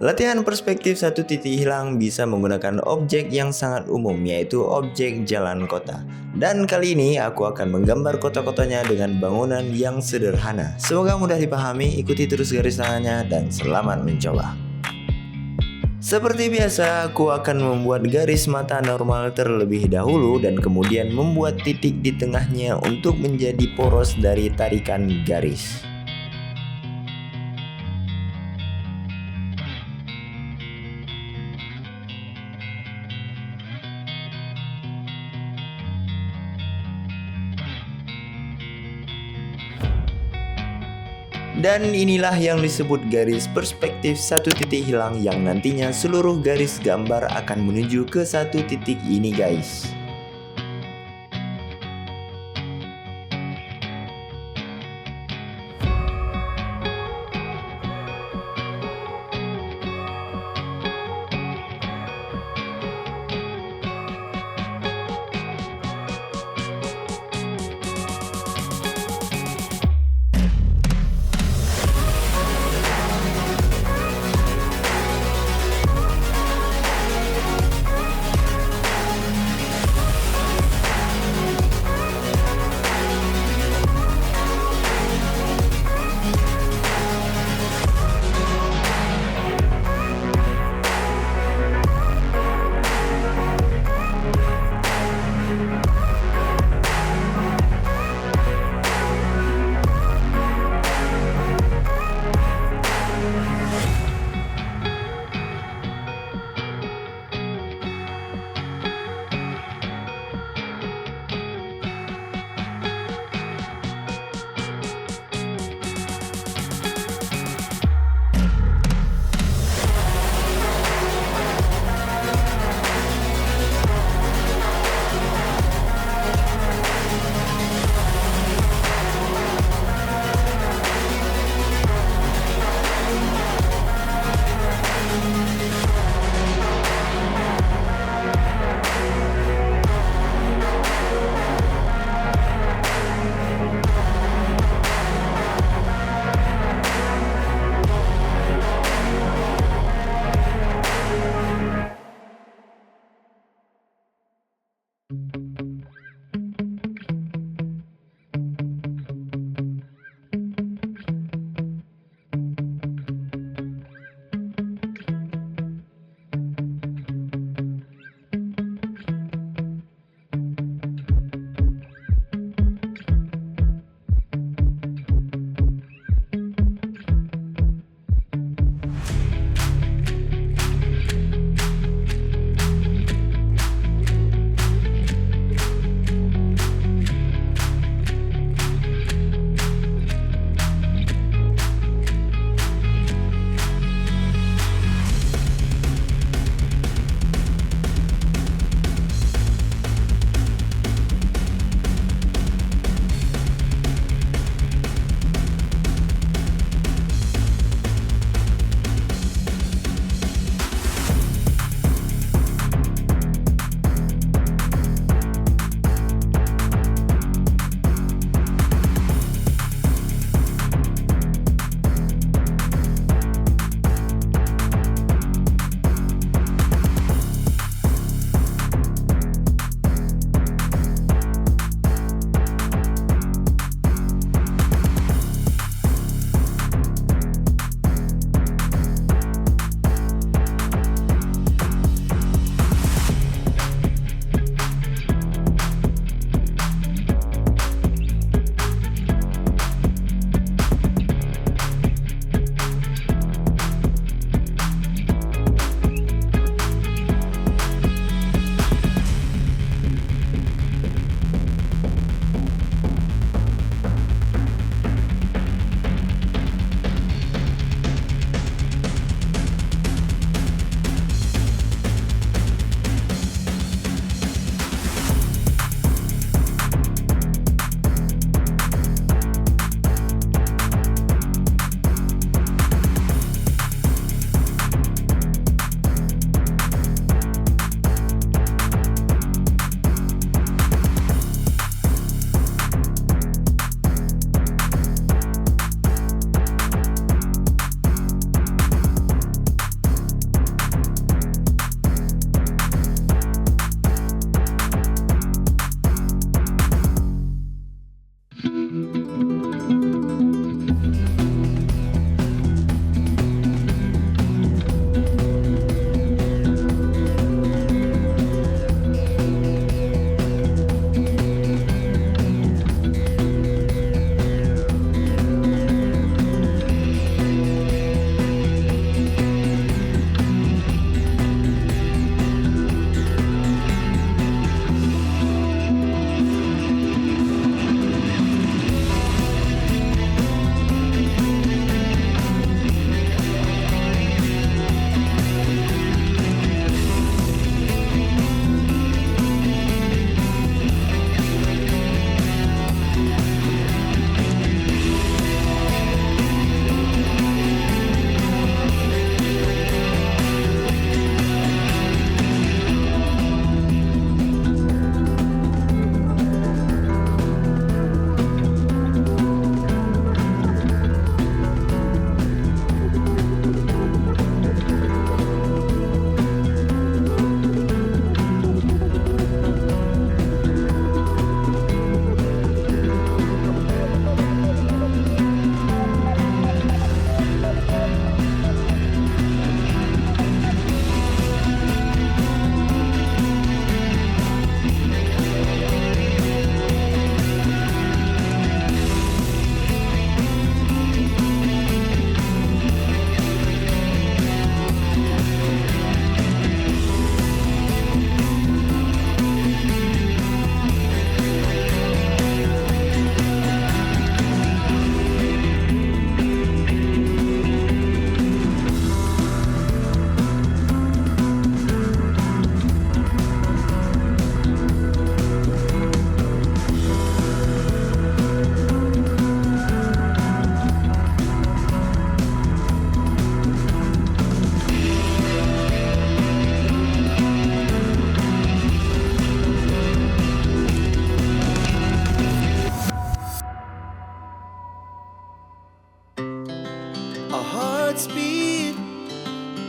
Latihan perspektif satu titik hilang bisa menggunakan objek yang sangat umum, yaitu objek jalan kota. Dan kali ini aku akan menggambar kota-kotanya dengan bangunan yang sederhana. Semoga mudah dipahami, ikuti terus garis tangannya dan selamat mencoba. Seperti biasa, aku akan membuat garis mata normal terlebih dahulu dan kemudian membuat titik di tengahnya untuk menjadi poros dari tarikan garis. Dan inilah yang disebut garis perspektif satu titik hilang yang nantinya seluruh garis gambar akan menuju ke satu titik ini guys.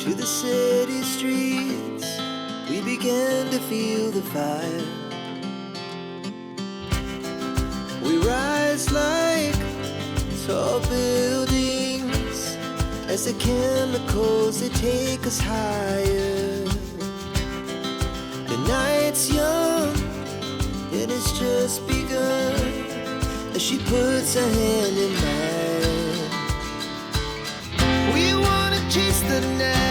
to the city streets, we began to feel the fire. We rise like tall buildings as the chemicals, they take us higher. The night's young and it's just begun as she puts her hand in mine. We wanna chase the night,